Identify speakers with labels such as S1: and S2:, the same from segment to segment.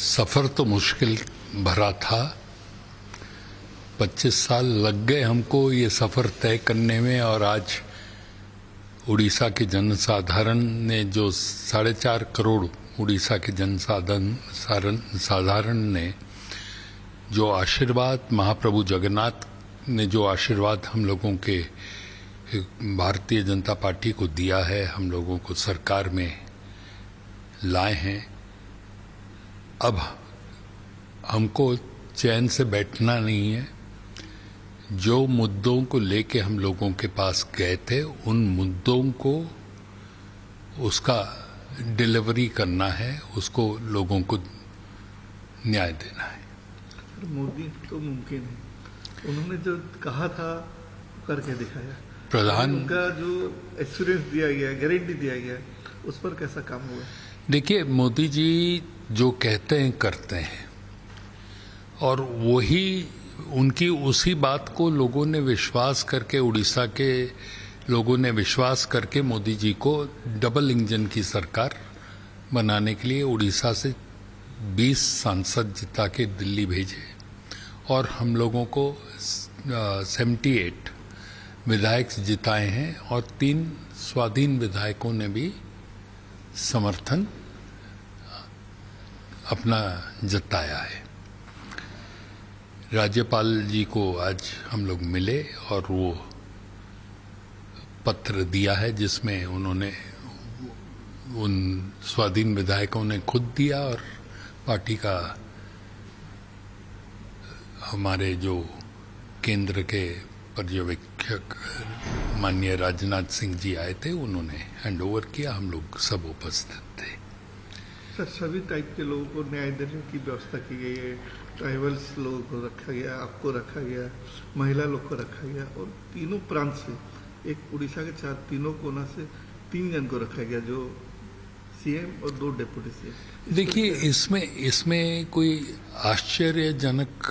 S1: सफ़र तो मुश्किल भरा था। 25 साल लग गए हमको ये सफ़र तय करने में, और आज उड़ीसा के जनसाधारण ने जो 4.5 करोड़ उड़ीसा के साधारण ने जो आशीर्वाद, महाप्रभु जगन्नाथ ने जो आशीर्वाद हम लोगों के भारतीय जनता पार्टी को दिया है, हम लोगों को सरकार में लाए हैं। अब हमको चैन से बैठना नहीं है। जो मुद्दों को लेके हम लोगों के पास गए थे, उन मुद्दों को उसका डिलीवरी करना है, उसको लोगों को न्याय देना है।
S2: मोदी तो मुमकिन है, उन्होंने जो कहा था करके दिखाया। उनका जो एक्सपीरियंस दिया गया, गारंटी दिया गया, उस पर कैसा काम हुआ?
S1: देखिए, मोदी जी जो कहते हैं करते हैं, और वही उनकी उसी बात को लोगों ने विश्वास करके, उड़ीसा के लोगों ने विश्वास करके मोदी जी को डबल इंजन की सरकार बनाने के लिए उड़ीसा से 20 सांसद जिता के दिल्ली भेजे, और हम लोगों को 78 विधायक जिताए हैं, और 3 स्वाधीन विधायकों ने भी समर्थन अपना जताया है। राज्यपाल जी को आज हम लोग मिले और वो पत्र दिया है जिसमें उन्होंने उन स्वाधीन विधायकों ने खुद दिया, और पार्टी का हमारे जो केंद्र के पर्यवेक्षक माननीय राजनाथ सिंह जी आए थे, उन्होंने हैंडओवर किया। हम लोग सब उपस्थित थे।
S2: सर, सभी टाइप के लोगों को न्याय देने की व्यवस्था की गई है। ट्राइबल्स लोगों को रखा गया, आपको रखा गया, महिला लोग को रखा गया, और तीनों प्रांत से, एक उड़ीसा के तीनों कोना से 3 जन को रखा गया, जो सीएम और 2 डिप्टी सीएम।
S1: देखिए, इसमें कोई आश्चर्यजनक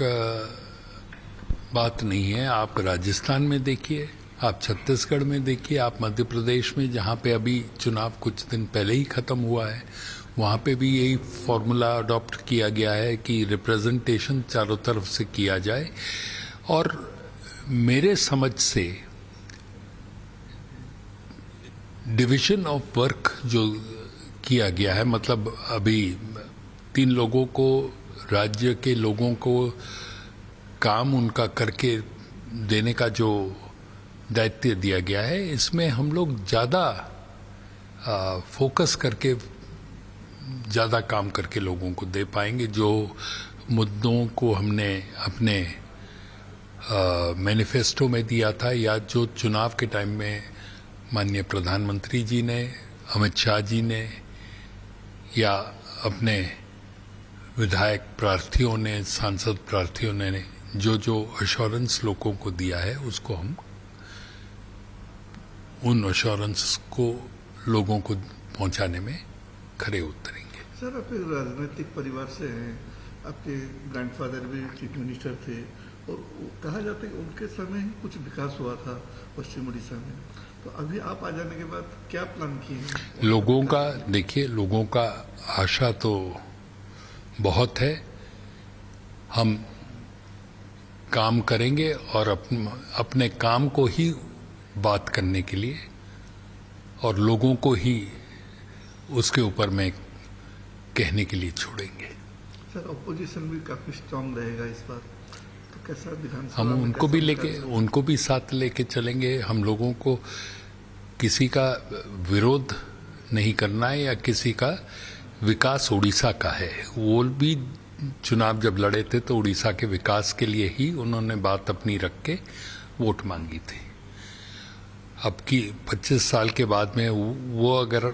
S1: बात नहीं है। आप राजस्थान में देखिए, आप छत्तीसगढ़ में देखिए, आप मध्य प्रदेश में, जहाँ पे अभी चुनाव कुछ दिन पहले ही खत्म हुआ है, वहाँ पे भी यही फॉर्मूला अडॉप्ट किया गया है कि रिप्रेजेंटेशन चारों तरफ से किया जाए। और मेरे समझ से डिवीजन ऑफ वर्क जो किया गया है, मतलब अभी 3 लोगों को, राज्य के लोगों को काम उनका करके देने का जो दायित्व दिया गया है, इसमें हम लोग ज़्यादा फोकस करके, ज़्यादा काम करके लोगों को दे पाएंगे। जो मुद्दों को हमने अपने मैनिफेस्टो में दिया था, या जो चुनाव के टाइम में माननीय प्रधानमंत्री जी ने, अमित शाह जी ने, या अपने विधायक प्रार्थियों ने, सांसद प्रार्थियों ने जो अश्योरेंस लोगों को दिया है, उसको हम उन अश्योरेंस को लोगों को पहुंचाने में खरे उतरेंगे।
S2: सर, आप एक राजनीतिक परिवार से हैं, आपके ग्रैंडफादर भी चीफ मिनिस्टर थे, और कहा जाता है कि उनके समय ही कुछ विकास हुआ था पश्चिम उड़ीसा में। तो अभी आप आ जाने के बाद क्या प्लान किए हैं?
S1: लोगों का, देखिए, लोगों का आशा तो बहुत है। हम काम करेंगे, और अपने काम को ही बात करने के लिए, और लोगों को ही उसके ऊपर में कहने के लिए छोड़ेंगे।
S2: सर, ऑपोजिशन भी काफी स्ट्रांग रहेगा इस बार, तो कैसा विधानसभा
S1: हम
S2: में
S1: उनको भी लेके, उनको भी साथ लेके चलेंगे। हम लोगों को किसी का विरोध नहीं करना है, या किसी का विकास उड़ीसा का है। वो भी चुनाव जब लड़े थे तो उड़ीसा के विकास के लिए ही उन्होंने बात अपनी रख के वोट मांगी थी। अब की 25 साल के बाद में वो अगर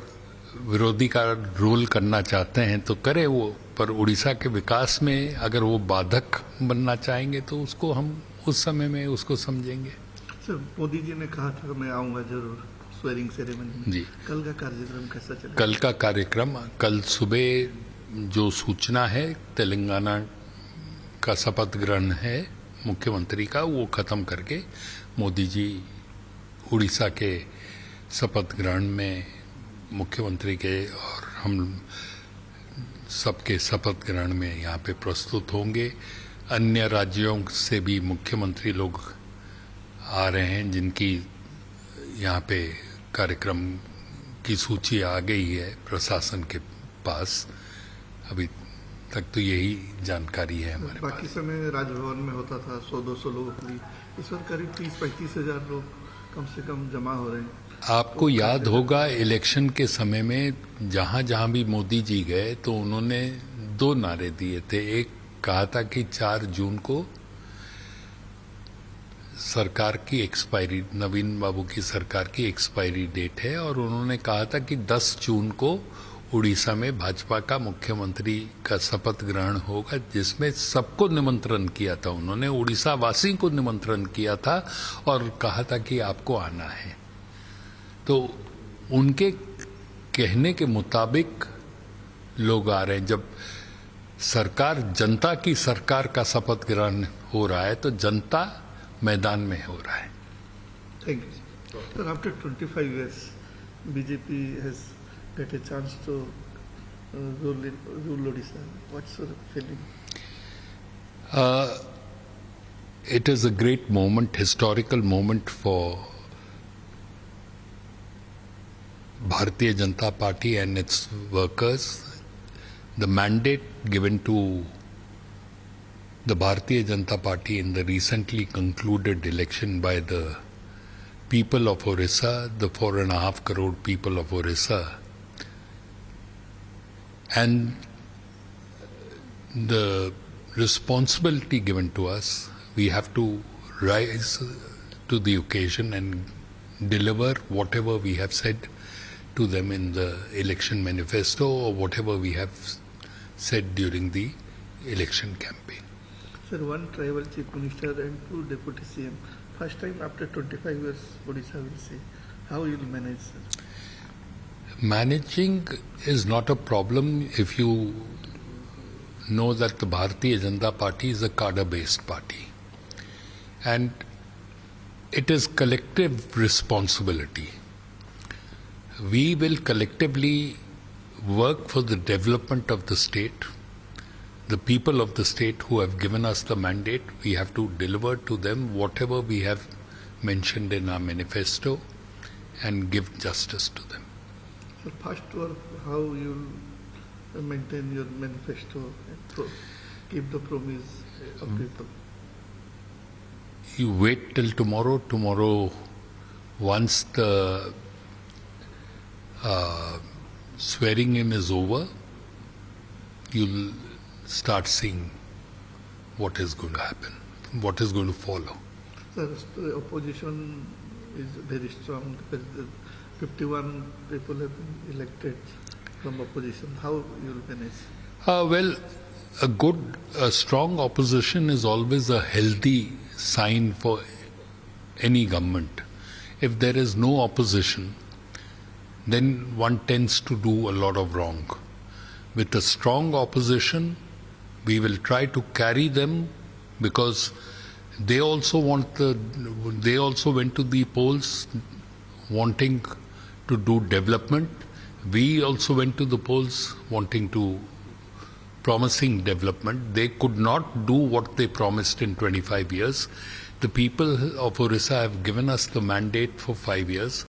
S1: विरोधी का रोल करना चाहते हैं तो करे वो, पर उड़ीसा के विकास में अगर वो बाधक बनना चाहेंगे तो उसको हम उस समय में उसको समझेंगे।
S2: सर, मोदी जी ने कहा था मैं आऊँगा जरूर स्वेरिंग सेरेमनी में।
S1: जी।
S2: कल का कार्यक्रम कैसा चलेगा?
S1: कल का कार्यक्रम, कल सुबह जो सूचना है, तेलंगाना का शपथ ग्रहण है मुख्यमंत्री का, वो खत्म करके मोदी जी उड़ीसा के शपथ ग्रहण में मुख्यमंत्री के और हम सबके शपथ ग्रहण में यहाँ पे प्रस्तुत होंगे। अन्य राज्यों से भी मुख्यमंत्री लोग आ रहे हैं जिनकी यहाँ पे कार्यक्रम की सूची आ गई है प्रशासन के पास। अभी तक तो यही जानकारी है हमारे
S2: बाकी
S1: पास।
S2: समय राजभवन में होता था 100-200 लोगों की, इस वक्त करीब 30-35 हजार लोग कम से कम जमा हो रहे हैं।
S1: आपको याद होगा इलेक्शन के समय में जहां जहां भी मोदी जी गए तो उन्होंने 2 नारे दिए थे। एक कहा था कि 4 जून को सरकार की एक्सपायरी, नवीन बाबू की सरकार की एक्सपायरी डेट है, और उन्होंने कहा था कि 10 जून को उड़ीसा में भाजपा का मुख्यमंत्री का शपथ ग्रहण होगा, जिसमें सबको निमंत्रण किया था। उन्होंने उड़ीसा वासी को निमंत्रण किया था और कहा था कि आपको आना है। तो उनके कहने के मुताबिक लोग आ रहे हैं। जब सरकार, जनता की सरकार का शपथ ग्रहण हो रहा है तो जनता मैदान में हो रहा है।
S2: Thank you. Sir, after 25 years, BJP has got a chance to rule Odisha. What's your feeling?
S1: It is a great moment, historical moment for Bharatiya Janata Party and its workers. The mandate given to the Bharatiya Janata Party in the recently concluded election by the people of Orissa, the 4.5 crore people of Orissa, and the responsibility given to us, we have to rise to the occasion and deliver whatever we have said to them in the election manifesto or whatever we have said during the election campaign.
S2: Sir, one tribal chief minister and 2 deputy CM. First time after 25 years, Odisha will see. How you will manage, sir?
S1: Managing is not a problem if you know that the Bharatiya Janata Party is a cadre-based party. And it is collective responsibility. We will collectively work for the development of the state. The people of the state who have given us the mandate, we have to deliver to them whatever we have mentioned in our manifesto and give justice to them.
S2: So first work, how you will maintain your manifesto and keep the promise of people.
S1: You wait till tomorrow. Tomorrow, once the swearing in is over, you'll start seeing what is going to happen, what is going to follow.
S2: Sir, the opposition is very strong because the 51 people have been elected from opposition. How you will manage?
S1: Well, a strong opposition is always a healthy sign for any government. If there is no opposition, then one tends to do a lot of wrong. With a strong opposition, we will try to carry them because they also went to the polls wanting to do development. We also went to the polls promising development. They could not do what they promised in 25 years. The people of Orissa have given us the mandate for 5 years.